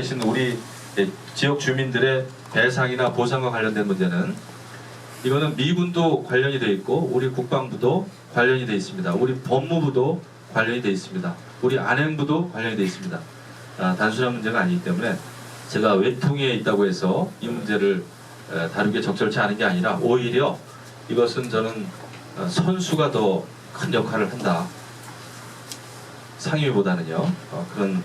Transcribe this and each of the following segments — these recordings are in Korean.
계신 우리 지역 주민들의 배상이나 보상과 관련된 문제는 이거는 미군도 관련이 돼 있고 우리 국방부도 관련이 돼 있습니다. 우리 법무부도 관련이 돼 있습니다. 우리 안행부도 관련이 돼 있습니다. 단순한 문제가 아니기 때문에 제가 외통에 있다고 해서 이 문제를 다루기에 적절치 않은 게 아니라 오히려 이것은 저는 선수가 더 큰 역할을 한다. 상위보다는요. 그런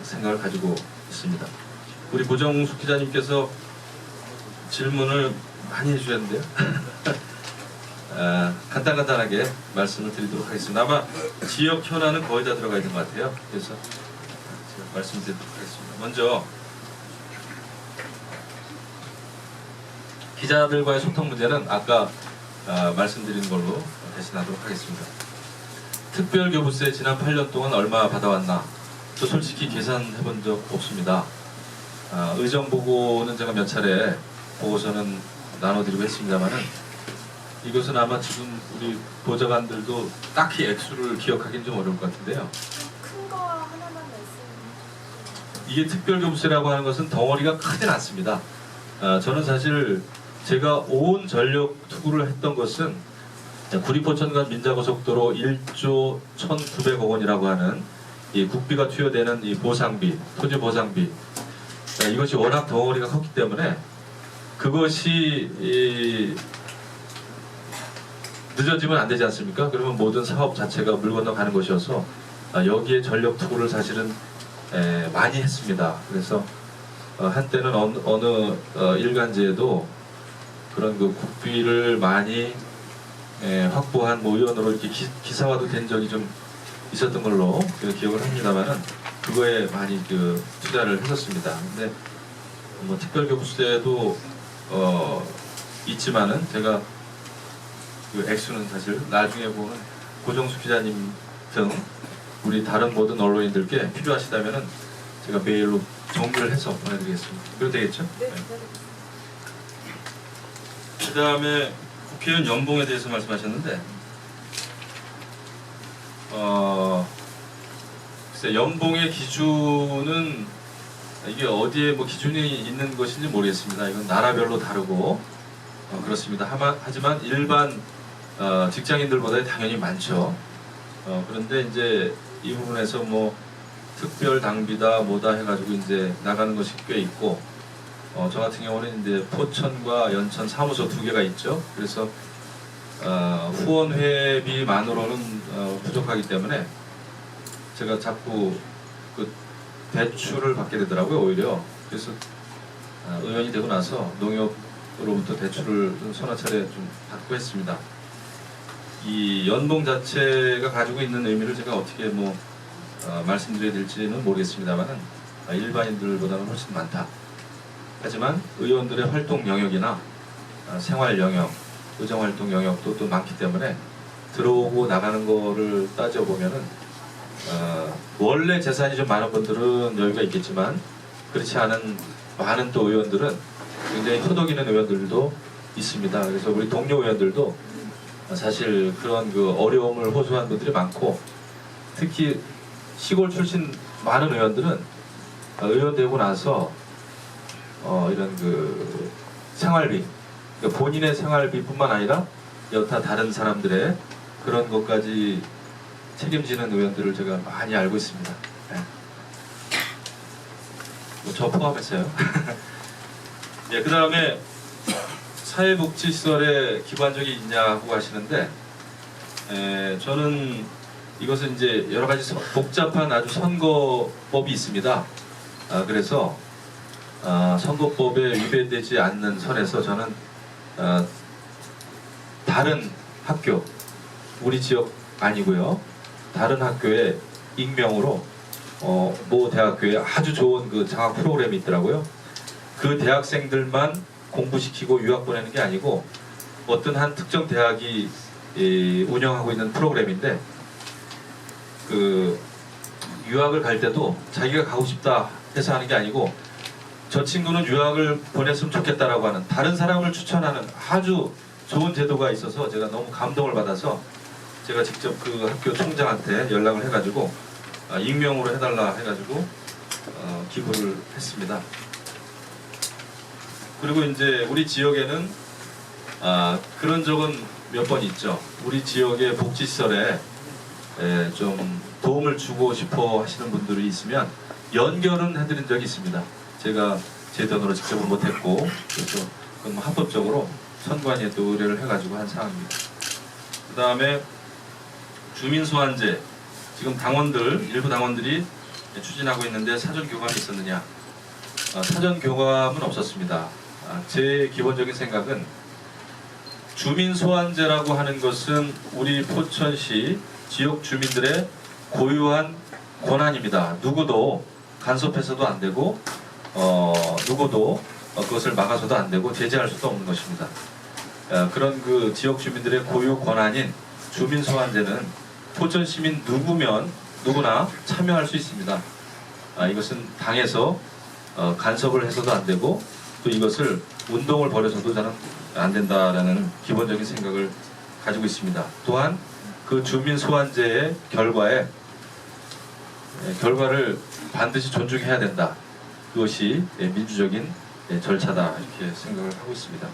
생각을 가지고 있습니다. 우리 고정숙 기자님께서 질문을 많이 해주셨는데요. 간단하게 말씀을 드리도록 하겠습니다. 아마 지역 현안은 거의 다 들어가 있는 것 같아요. 그래서 제가 말씀드리도록 하겠습니다. 먼저 기자들과의 소통 문제는 아까 말씀드린 걸로 대신하도록 하겠습니다. 특별교부세 지난 8년 동안 얼마 받아왔나? 저 솔직히 계산해 본 적 없습니다. 의정보고는 제가 몇 차례 보고서는 나눠드리고 했습니다만은 이것은 아마 지금 우리 보좌관들도 딱히 액수를 기억하기는 좀 어려울 것 같은데요. 큰 거 하나만 말씀해 주세요. 이게 특별교부세라고 하는 것은 덩어리가 크진 않습니다. 저는 사실 제가 온 전력 투구를 했던 것은 구리포천간 민자고속도로 1조 1,900억 원이라고 하는 이 국비가 투여되는 이 보상비, 토지 보상비, 이것이 워낙 덩어리가 컸기 때문에 그것이 늦어지면 안 되지 않습니까? 그러면 모든 사업 자체가 물 건너가는 것이어서 여기에 전력 투구를 사실은 많이 했습니다. 그래서 한때는 어느 일간지에도 그런 그 국비를 많이 확보한 의원으로 이렇게 기사화도 된 적이 좀 있었던 걸로 기억을 합니다만은 그거에 많이 투자를 했었습니다. 근데 뭐 특별교부세도 있지만은 제가 그 액수는 사실 나중에 보면 고정숙 기자님 등 우리 다른 모든 언론인들께 필요하시다면은 제가 메일로 정리를 해서 보내드리겠습니다. 그래도 되겠죠? 네. 그 다음에 국회의원 연봉에 대해서 말씀하셨는데 글쎄 연봉의 기준은 이게 어디에 뭐 기준이 있는 것인지 모르겠습니다. 이건 나라별로 다르고 그렇습니다. 하지만 일반 직장인들보다 당연히 많죠. 그런데 이제 이 부분에서 뭐 특별 당비다 뭐다 해가지고 이제 나가는 것이 꽤 있고 저 같은 경우는 이제 포천과 연천 사무소 2개가 있죠. 그래서 후원 회비만으로는 부족하기 때문에 제가 자꾸 그 대출을 받게 되더라고요. 오히려 그래서 의원이 되고 나서 농협으로부터 대출을 좀 서너 차례 좀 받고 했습니다. 이 연봉 자체가 가지고 있는 의미를 제가 어떻게 뭐 말씀드려야 될지는 모르겠습니다만은 일반인들보다는 훨씬 많다. 하지만 의원들의 활동 영역이나 생활 영역, 의정활동 영역도 또 많기 때문에 들어오고 나가는 거를 따져보면은 원래 재산이 좀 많은 분들은 여유가 있겠지만 그렇지 않은 많은 또 의원들은 굉장히 허덕이는 의원들도 있습니다. 그래서 우리 동료 의원들도 사실 그런 그 어려움을 호소한 분들이 많고 특히 시골 출신 많은 의원들은 의원 되고 나서 이런 그 생활비, 그러니까 본인의 생활비뿐만 아니라 여타 다른 사람들의 그런 것까지 책임지는 의원들을 제가 많이 알고 있습니다. 네. 저 포함해서요. 예, 그 다음에 사회복지시설에 기관적이 있냐고 하시는데 저는 이것은 이제 여러 가지 복잡한 아주 선거법이 있습니다. 그래서 선거법에 위배되지 않는 선에서 저는 다른 학교, 우리 지역 아니고요. 다른 학교에 익명으로 모 대학교에 아주 좋은 그 장학 프로그램이 있더라고요. 그 대학생들만 공부시키고 유학 보내는 게 아니고 어떤 한 특정 대학이 운영하고 있는 프로그램인데 그 유학을 갈 때도 자기가 가고 싶다 해서 하는 게 아니고 저 친구는 유학을 보냈으면 좋겠다라고 하는 다른 사람을 추천하는 아주 좋은 제도가 있어서 제가 너무 감동을 받아서 제가 직접 그 학교 총장한테 연락을 해가지고 익명으로 해달라 해가지고 기부를 했습니다. 그리고 이제 우리 지역에는 그런 적은 몇 번 있죠. 우리 지역의 복지시설에 좀 도움을 주고 싶어 하시는 분들이 있으면 연결은 해드린 적이 있습니다. 제가 제 돈으로 직접은 못했고, 그래서 그건 뭐 합법적으로 선관위에 또 의뢰를 해가지고 한 사항입니다. 그 다음에 주민소환제, 지금 당원들, 일부 당원들이 추진하고 있는데 사전교감이 있었느냐? 사전교감은 없었습니다. 제 기본적인 생각은 주민소환제라고 하는 것은 우리 포천시 지역 주민들의 고유한 권한입니다. 누구도 간섭해서도 안 되고 누구도 그것을 막아서도 안 되고 제재할 수도 없는 것입니다. 그런 그 지역 주민들의 고유 권한인 주민소환제는 포천 시민 누구나 참여할 수 있습니다. 이것은 당에서 간섭을 해서도 안 되고 또 이것을 운동을 벌여서도 저는 안 된다라는 기본적인 생각을 가지고 있습니다. 또한 그 주민소환제의 결과를 반드시 존중해야 된다. 그것이 민주적인 절차다 이렇게 생각을 하고 있습니다.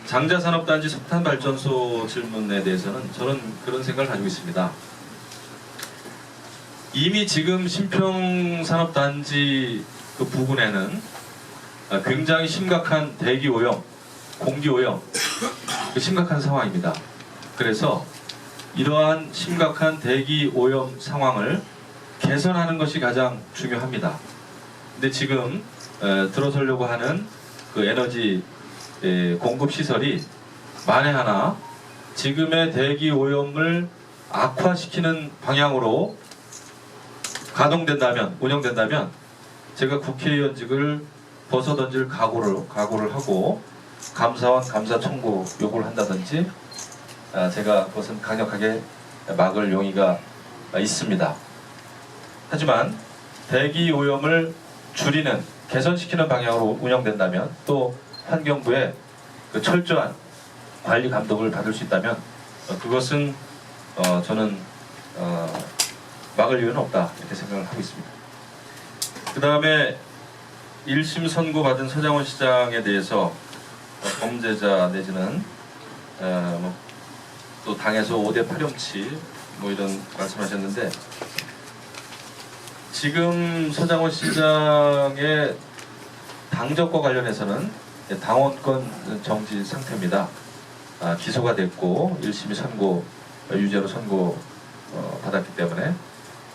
장자산업단지 석탄발전소 질문에 대해서는 저는 그런 생각을 가지고 있습니다. 이미 지금 신평산업단지 그 부근에는 굉장히 심각한 대기오염, 공기오염 심각한 상황입니다. 그래서 이러한 심각한 대기오염 상황을 개선하는 것이 가장 중요합니다. 근데 지금 들어서려고 하는 그 에너지 공급 시설이 만에 하나 지금의 대기 오염을 악화시키는 방향으로 운영된다면 제가 국회의원직을 벗어던질 각오를 하고 감사원 감사 청구 요구를 한다든지 제가 그것은 강력하게 막을 용의가 있습니다. 하지만 대기 오염을 줄이는 개선시키는 방향으로 운영된다면 또 환경부의 그 철저한 관리 감독을 받을 수 있다면 그것은 저는 막을 이유는 없다 이렇게 생각을 하고 있습니다. 그 다음에 1심 선고받은 서장훈 시장에 대해서 범죄자 내지는 또 당에서 5대 파렴치 이런 말씀하셨는데 지금 서장훈 시장의 당적과 관련해서는 당원권 정지 상태입니다. 기소가 됐고 1심이 유죄로 선고 받았기 때문에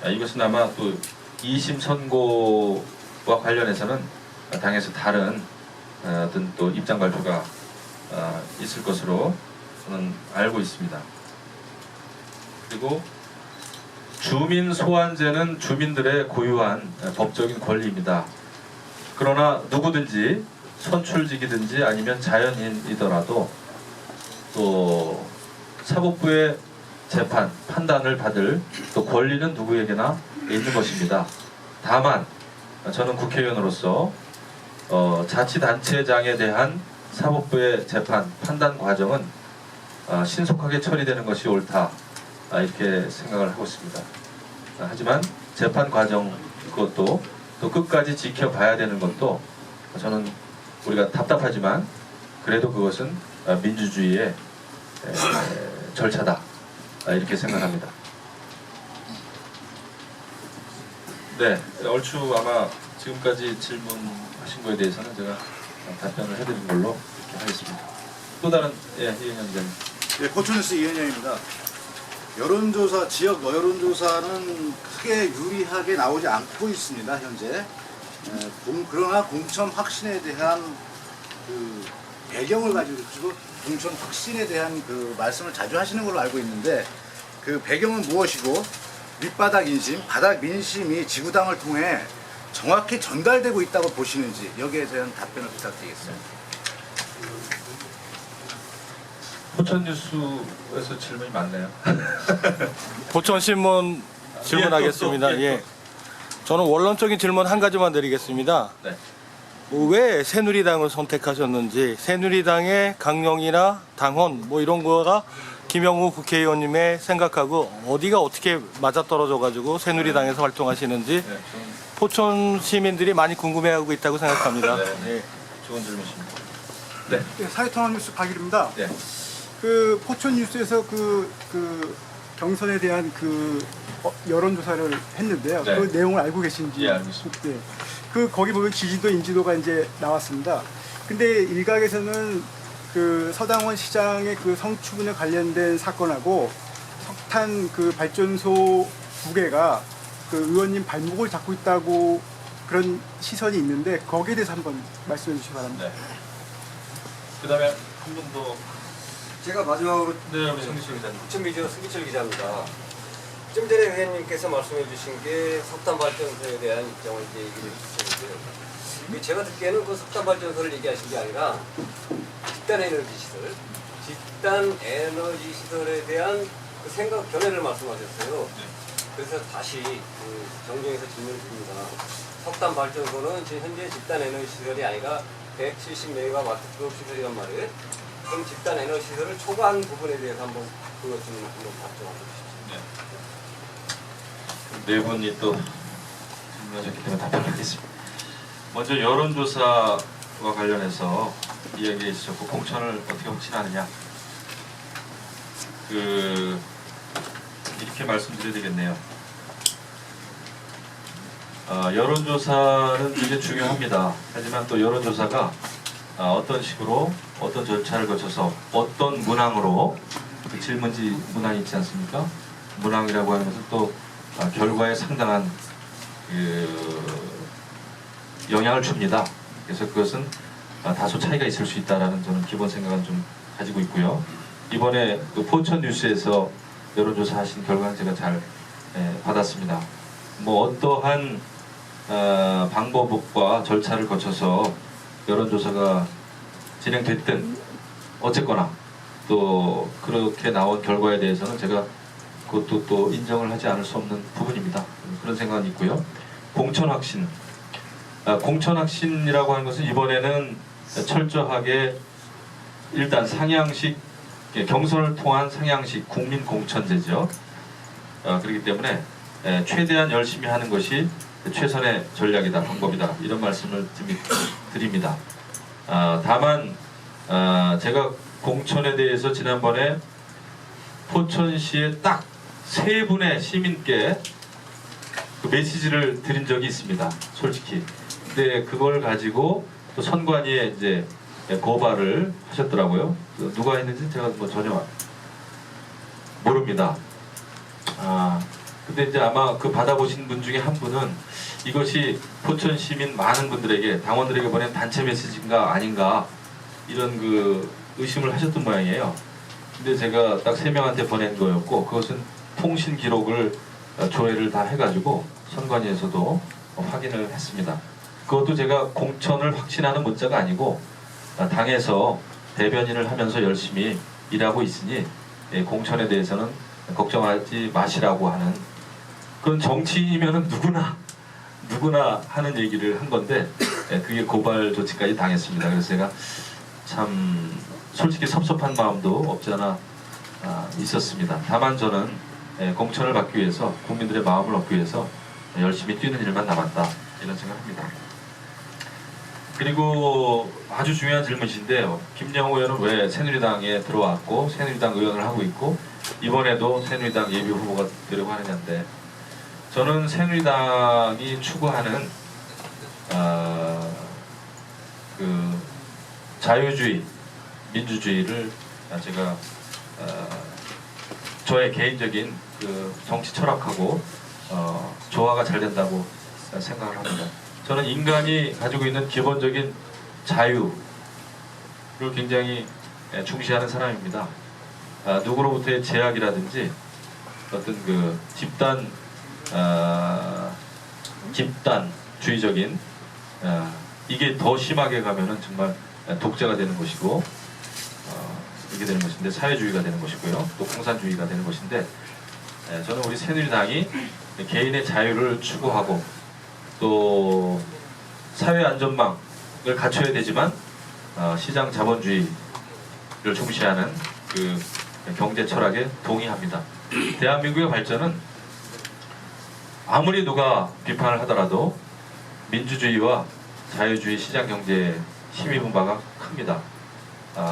이것은 아마 또 2심 선고와 관련해서는 당에서 다른 어떤 또 입장 발표가 있을 것으로 저는 알고 있습니다. 그리고 주민 소환제는 주민들의 고유한 법적인 권리입니다. 그러나 누구든지 선출직이든지 아니면 자연인이더라도 또 사법부의 판단을 받을 또 권리는 누구에게나 있는 것입니다. 다만 저는 국회의원으로서 자치단체장에 대한 사법부의 판단 과정은 신속하게 처리되는 것이 옳다 이렇게 생각을 하고 있습니다. 하지만 재판 과정 그것도 또 끝까지 지켜봐야 되는 것도 저는 우리가 답답하지만 그래도 그것은 민주주의의 절차다 이렇게 생각합니다. 네, 얼추 아마 지금까지 질문하신 거에 대해서는 제가 답변을 해드린 걸로 이렇게 하겠습니다. 또 다른 이은영 기자님. 네, 포천뉴스 이은영입니다. 지역 여론조사는 크게 유리하게 나오지 않고 있습니다, 현재. 그러나 공천 확신에 대한 그 배경을 가지고 공천 확신에 대한 그 말씀을 자주 하시는 걸로 알고 있는데 그 배경은 무엇이고 밑바닥 인심, 바닥 민심이 지구당을 통해 정확히 전달되고 있다고 보시는지 여기에 대한 답변을 부탁드리겠습니다. 포천뉴스에서 질문이 많네요. 포천신문 질문하겠습니다. 예. 저는 원론적인 질문 한 가지만 드리겠습니다. 네. 왜 새누리당을 선택하셨는지, 새누리당의 강령이나 당헌 이런 거가 김영우 국회의원님의 생각하고 어디가 어떻게 맞아떨어져 가지고 새누리당에서 활동하시는지 네, 포천 시민들이 많이 궁금해하고 있다고 생각합니다. 네. 예. 좋은 질문입니다. 네. 네, 사회통합 뉴스 박일입니다. 네. 그 포천 뉴스에서 그 경선에 대한 여론조사를 했는데요. 네. 그 내용을 알고 계신지? 예, 알고 있습니다. 네. 거기 보면 지지도 인지도가 이제 나왔습니다. 근데 일각에서는 그 서당원 시장의 그 성추문에 관련된 사건하고 석탄 그 발전소 2개가 그 의원님 발목을 잡고 있다고 그런 시선이 있는데 거기에 대해서 한번 말씀해 주시기 바랍니다. 네. 그다음에 한 분 더. 제가 마지막으로 네, 우리 성기철 기자님. 부천미디어 승기철 기자입니다. 좀 전에 의원님께서 말씀해 주신 게 석탄 발전소에 대한 입장을 이제 얘기를 해주셨는데요. 제가 듣기에는 그 석탄 발전소를 얘기하신 게 아니라 집단 에너지 시설, 집단 에너지 시설에 대한 그 생각 견해를 말씀하셨어요. 그래서 다시 그 정정해서 질문을 드립니다. 석탄 발전소는 지금 현재 집단 에너지 시설이 아니라 170메가와트급 시설이란 말이에요. 그럼 집단 에너지 시설을 초과한 부분에 대해서 한번 그것 좀 한번 답변해 주십시오. 네 분이 또 질문하셨기 때문에 답변하겠습니다. 먼저 여론조사와 관련해서 이야기해 주셨고 공천을 어떻게 확신하느냐 이렇게 말씀드려야 되겠네요. 여론조사는 되게 중요합니다. 하지만 또 여론조사가 어떤 식으로 어떤 절차를 거쳐서 어떤 문항으로 그 질문지 문항이 있지 않습니까? 문항이라고 하는 것은 또 결과에 상당한 영향을 줍니다. 그래서 그것은 다소 차이가 있을 수 있다라는 저는 기본 생각은 좀 가지고 있고요. 이번에 그 포천 뉴스에서 여론조사 하신 결과는 제가 잘 받았습니다. 뭐 어떠한 방법과 절차를 거쳐서 여론조사가 진행됐든 어쨌거나 또 그렇게 나온 결과에 대해서는 제가 그것도 또 인정을 하지 않을 수 없는 부분입니다. 그런 생각은 있고요. 공천확신. 공천확신이라고 하는 것은 이번에는 철저하게 일단 상향식 경선을 통한 상향식 국민공천제죠. 그렇기 때문에 최대한 열심히 하는 것이 최선의 전략이다, 방법이다 이런 말씀을 드립니다. 다만 제가 공천에 대해서 지난번에 포천시에 딱 3분의 시민께 그 메시지를 드린 적이 있습니다. 솔직히. 근데 그걸 가지고 또 선관위에 이제 고발을 하셨더라고요. 누가 했는지 제가 뭐 전혀 모릅니다. 근데 이제 아마 그 받아보신 분 중에 한 분은 이것이 포천 시민 많은 분들에게 당원들에게 보낸 단체 메시지인가 아닌가 이런 그 의심을 하셨던 모양이에요. 근데 제가 딱 3명한테 보낸 거였고 그것은 통신 기록을 조회를 다 해가지고 선관위에서도 확인을 했습니다. 그것도 제가 공천을 확신하는 문자가 아니고 당에서 대변인을 하면서 열심히 일하고 있으니 공천에 대해서는 걱정하지 마시라고 하는 그건 정치인이면은 누구나 하는 얘기를 한 건데 그게 고발 조치까지 당했습니다. 그래서 제가 참 솔직히 섭섭한 마음도 없지 않아 있었습니다. 다만 저는 공천을 받기 위해서 국민들의 마음을 얻기 위해서 열심히 뛰는 일만 남았다 이런 생각합니다. 그리고 아주 중요한 질문이신데요. 김영호 의원은 왜 새누리당에 들어왔고 새누리당 의원을 하고 있고 이번에도 새누리당 예비 후보가 되려고 하느냐인데 저는 새누리당이 추구하는 그 자유주의, 민주주의를 제가 저의 개인적인 그 정치 철학하고 조화가 잘 된다고 생각을 합니다. 저는 인간이 가지고 있는 기본적인 자유를 굉장히 중시하는 사람입니다. 누구로부터의 제약이라든지 어떤 그 집단주의적인 이게 더 심하게 가면은 정말 독재가 되는 것이고 이게 되는 것인데 사회주의가 되는 것이고요. 또 공산주의가 되는 것인데 저는 우리 새누리당이 개인의 자유를 추구하고 또 사회 안전망을 갖춰야 되지만 시장 자본주의를 중시하는 그 경제 철학에 동의합니다. 대한민국의 발전은 아무리 누가 비판을 하더라도 민주주의와 자유주의 시장 경제에 힘입은 바가 큽니다.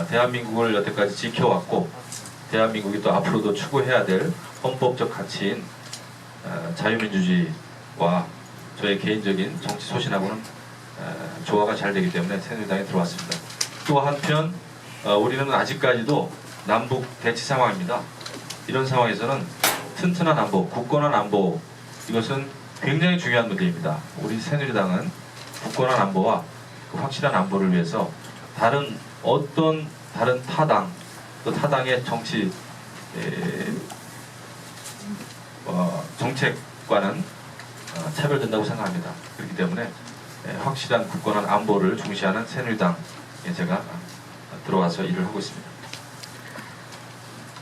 대한민국을 여태까지 지켜왔고 대한민국이 또 앞으로도 추구해야 될 헌법적 가치인 자유민주주의와 저의 개인적인 정치 소신하고는 조화가 잘 되기 때문에 새누리당에 들어왔습니다. 또 한편 우리는 아직까지도 남북 대치 상황입니다. 이런 상황에서는 튼튼한 안보, 굳건한 안보, 이것은 굉장히 중요한 문제입니다. 우리 새누리당은 굳건한 안보와 그 확실한 안보를 위해서 어떤 다른 타당, 또 타당의 정책과는 차별된다고 생각합니다. 그렇기 때문에 확실한 굳건한 안보를 중시하는 새누리당에 제가 들어와서 일을 하고 있습니다.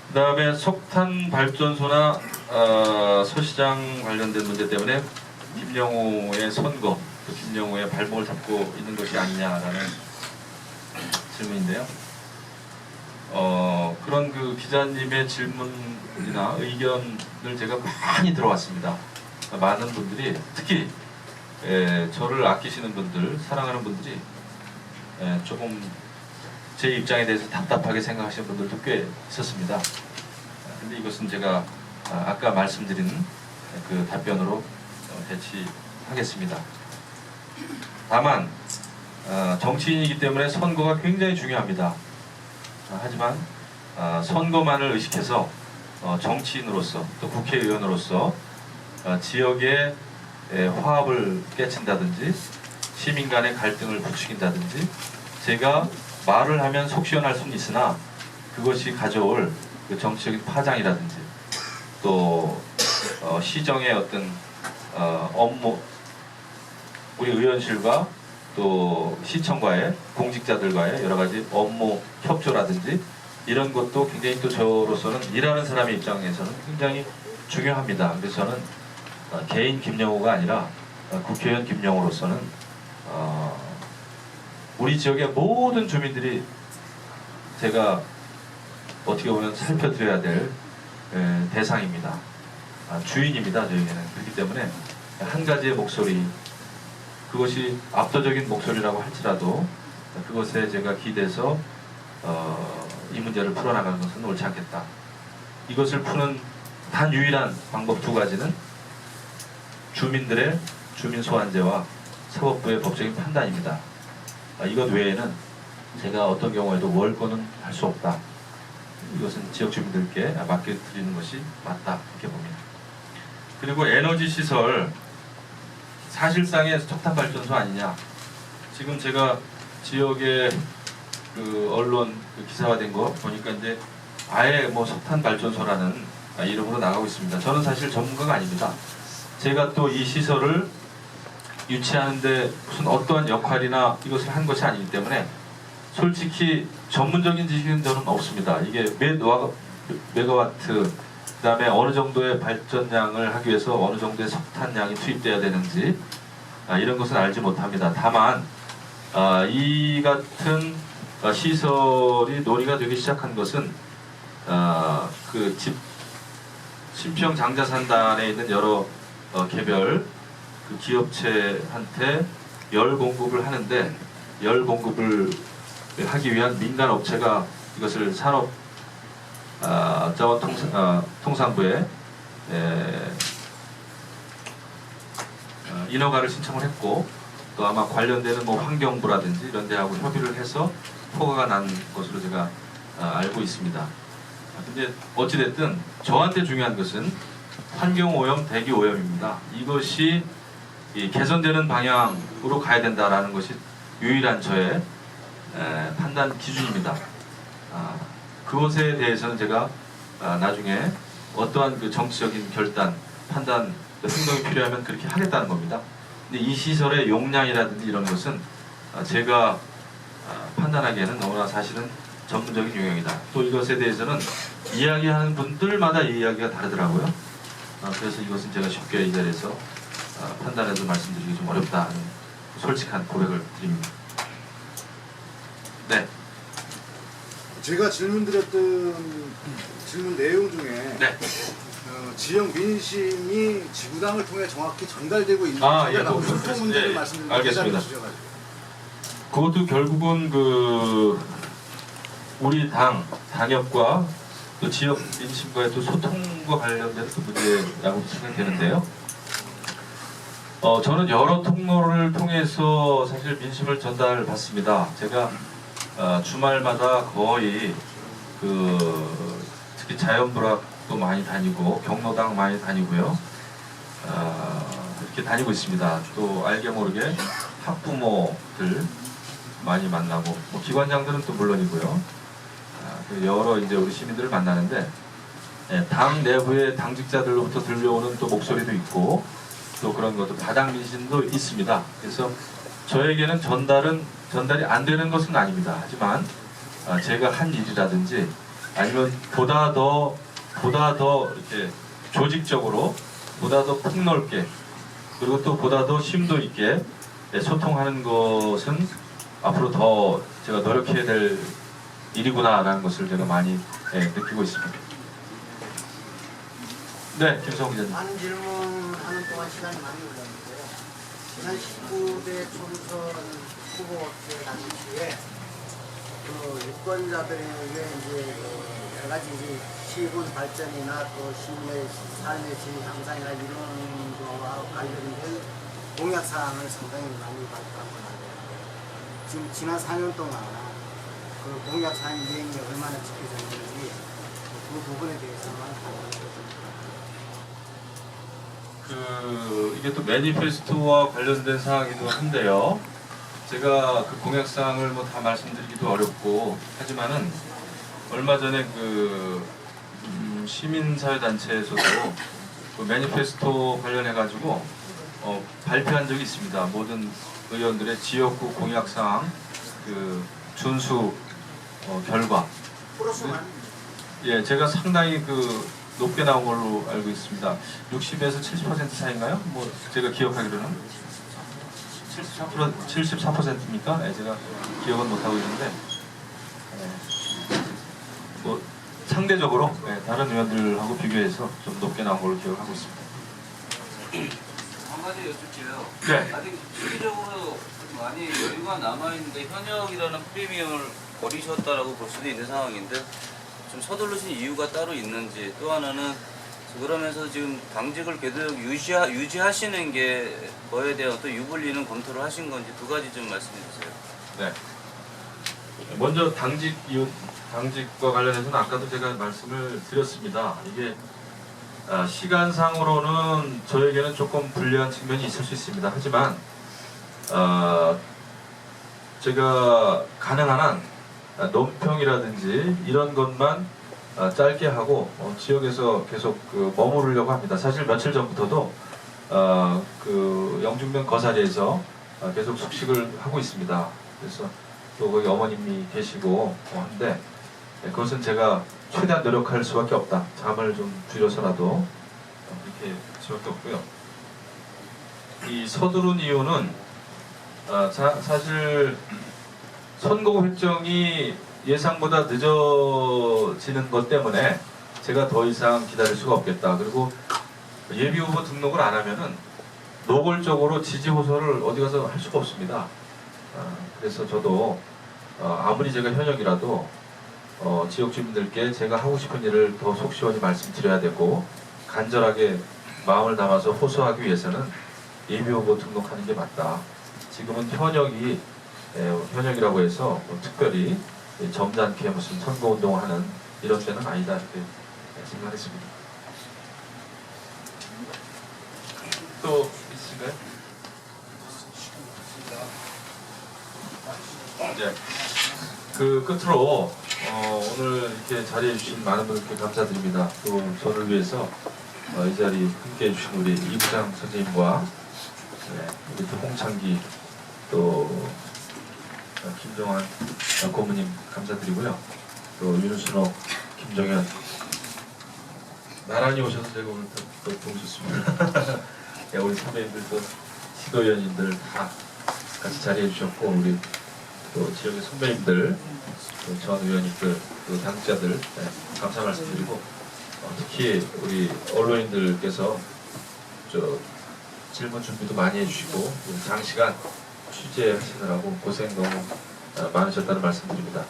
그 다음에 석탄 발전소나 서시장 관련된 문제 때문에 김영호의 선거, 또 김영호의 발목을 잡고 있는 것이 아니냐라는 질문인데요. 그런 그 기자님의 질문이나 의견을 제가 많이 들어왔습니다. 많은 분들이 특히 저를 아끼시는 분들, 사랑하는 분들이 조금 제 입장에 대해서 답답하게 생각하시는 분들도 꽤 있었습니다. 근데 이것은 제가 아까 말씀드린 그 답변으로 대치하겠습니다. 다만 정치인이기 때문에 선거가 굉장히 중요합니다. 하지만 선거만을 의식해서 정치인으로서 또 국회의원으로서 지역의 화합을 깨친다든지 시민 간의 갈등을 부추긴다든지 제가 말을 하면 속 시원할 수는 있으나 그것이 가져올 그 정치적인 파장이라든지 또 시정의 어떤 업무, 우리 의원실과 또 시청과의 공직자들과의 여러 가지 업무 협조라든지 이런 것도 굉장히 또 저로서는 일하는 사람의 입장에서는 굉장히 중요합니다. 그래서 저는 개인 김영호가 아니라 국회의원 김영호로서는 우리 지역의 모든 주민들이 제가 어떻게 보면 살펴드려야 될 대상입니다. 주인입니다. 저에게는. 그렇기 때문에 한 가지의 목소리, 그것이 압도적인 목소리라고 할지라도 그것에 제가 기대서 이 문제를 풀어나가는 것은 옳지 않겠다. 이것을 푸는 단 유일한 방법 두 가지는 주민들의 주민소환제와 사법부의 법적인 판단입니다. 이것 외에는 제가 어떤 경우에도 월권은 할 수 없다. 이것은 지역 주민들께 맡겨드리는 것이 맞다 이렇게 봅니다. 그리고 에너지 시설, 사실상의 석탄 발전소 아니냐. 지금 제가 지역의 그 언론 그 기사화된 거 보니까 이제 아예 뭐 석탄 발전소라는 이름으로 나가고 있습니다. 저는 사실 전문가가 아닙니다. 제가 또 이 시설을 유치하는데 무슨 어떠한 역할이나 이것을 한 것이 아니기 때문에 솔직히 전문적인 지식은 저는 없습니다. 이게 몇 메가와트, 그 다음에 어느 정도의 발전량을 하기 위해서 어느 정도의 석탄량이 투입돼야 되는지 이런 것은 알지 못합니다. 다만 이 같은 시설이 논의가 되기 시작한 것은 그 신평 장자산단에 있는 여러 개별 그 기업체한테 열 공급을 하는데 열 공급을 하기 위한 민간 업체가 이것을 산업자원통상부에 인허가를 신청을 했고 또 아마 관련되는 뭐 환경부라든지 이런 데하고 협의를 해서 허가가 난 것으로 제가 알고 있습니다. 근데 어찌됐든 저한테 중요한 것은 환경오염, 대기오염입니다. 이것이 개선되는 방향으로 가야 된다라는 것이 유일한 저의 판단 기준입니다. 그것에 대해서는 제가 나중에 어떠한 그 정치적인 결단, 판단, 행동이 필요하면 그렇게 하겠다는 겁니다. 근데 이 시설의 용량이라든지 이런 것은 제가 판단하기에는 너무나 사실은 전문적인 영역이다. 또 이것에 대해서는 이야기하는 분들마다 이야기가 다르더라고요. 그래서 이것은 제가 쉽게 이 자리에서 판단해서 말씀드리기 좀 어렵다 하는 솔직한 고백을 드립니다. 네. 제가 질문드렸던 질문 내용 중에 네. 지역 민심이 지구당을 통해 정확히 전달되고 있는 예, 소통 문제를 예, 말씀드리면 알겠습니다. 주셔가지고. 그것도 결국은 우리 당협과 또 지역 민심과의 또 소통과 관련된 그 문제라고 생각되는데요. 저는 여러 통로를 통해서 사실 민심을 전달받습니다. 제가 주말마다 거의 특히 자연부락도 많이 다니고 경로당 많이 다니고요. 이렇게 다니고 있습니다. 또 알게 모르게 학부모들 많이 만나고 기관장들은 또 물론이고요. 여러 이제 우리 시민들을 만나는데 당 내부의 당직자들로부터 들려오는 또 목소리도 있고 또 그런 것도 바닥 민심도 있습니다. 그래서 저에게는 전달이 안 되는 것은 아닙니다. 하지만 제가 한 일이라든지 아니면 보다 더 이렇게 조직적으로 보다 더 폭넓게 그리고 또 보다 더 심도 있게 소통하는 것은 앞으로 더 제가 노력해야 될 일이구나라는 것을 제가 많이 느끼고 있습니다. 네, 김성우 기자님. 많은 질문하는 동안 시간이 많이 흘렀는데요. 지난 19대 총선 후보제 당시에 유권자들에게 이제 여러 가지 이제 시군 발전이나 또 시민의 삶의 질 향상이나 이런 거와 관련된 공약 사항을 상당히 많이 발표한 것 같아요. 지금 지난 4년 동안 그 공약 사항 이행이 얼마나 지켜졌는지 그 부분에 대해서만 이게 또 매니페스토와 관련된 사항이기도 한데요. 제가 그 공약 사항을 뭐 다 말씀드리기도 어렵고 하지만은 얼마 전에 시민사회단체에서도 그 매니페스토 관련해 가지고 발표한 적이 있습니다. 모든 의원들의 지역구 공약 사항 준수 결과. 예, 제가 상당히 높게 나온 걸로 알고 있습니다. 60에서 70% 사이인가요? 뭐 제가 기억하기로는 74%입니까? 예, 제가 기억은 못 하고 있는데 뭐 상대적으로 다른 의원들하고 비교해서 좀 높게 나온 걸로 기억하고 있습니다. 한 가지 여쭐게요. 네. 아직 시기적으로 많이 여유가 남아있는데 현역이라는 프리미엄을 버리셨다라고 볼 수도 있는 상황인데 좀 서두르신 이유가 따로 있는지 또 하나는 그러면서 지금 당직을 계속 유지하시는 게 거에 대한 또 유불리는 검토를 하신 건지 두 가지 좀 말씀해 주세요. 네. 먼저 당직과 관련해서는 아까도 제가 말씀을 드렸습니다. 이게 시간상으로는 저에게는 조금 불리한 측면이 있을 수 있습니다. 하지만 제가 가능한 한 논평이라든지 이런 것만 짧게 하고 지역에서 계속 머무르려고 합니다. 사실 며칠 전부터도 영준면 거사리에서 계속 숙식을 하고 있습니다. 그래서 또 거기 어머님이 계시고 한데 그것은 제가 최대한 노력할 수밖에 없다. 잠을 좀 줄여서라도 그렇게 할 수밖에 없고요. 이 서두른 이유는 사실 선거 획정이 예상보다 늦어지는 것 때문에 제가 더 이상 기다릴 수가 없겠다. 그리고 예비후보 등록을 안 하면은 노골적으로 지지 호소를 어디 가서 할 수가 없습니다. 그래서 저도 아무리 제가 현역이라도 지역 주민들께 제가 하고 싶은 일을 더 속 시원히 말씀드려야 되고 간절하게 마음을 담아서 호소하기 위해서는 예비후보 등록하는 게 맞다. 지금은 현역이라고 해서 특별히 점잖게 무슨 선거운동을 하는 이런 때는 아니다 이렇게 생각했습니다. 또 있으신가요? 네. 끝으로 오늘 이렇게 자리해 주신 많은 분들께 감사드립니다. 또 저를 위해서 이 자리 함께해 주신 우리 이부장 선생님과 우리 또 홍창기 또 김정환 고모님 감사드리고요. 또 윤순옥, 김정현 나란히 오셔서 제가 오늘 또 도우셨습니다. 우리 선배님들 또 시도위원님들 다 같이 자리해 주셨고 우리 또 지역의 선배님들, 또 전 의원님들, 또 당직자들 감사 말씀드리고 특히 우리 언론인들께서 저 질문 준비도 많이 해주시고 장시간 취재하시느라고 고생 너무 많으셨다는 말씀드립니다.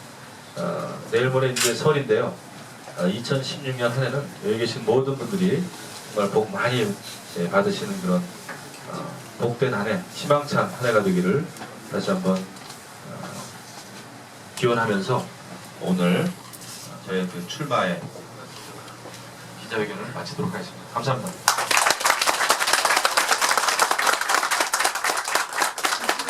내일 모레 이제 설인데요. 2016년 한 해는 여기 계신 모든 분들이 정말 복 많이 받으시는 그런 복된 한 해, 희망찬 한 해가 되기를 다시 한번 기원하면서 오늘 저의 그 출마의 기자회견을 마치도록 하겠습니다. 감사합니다.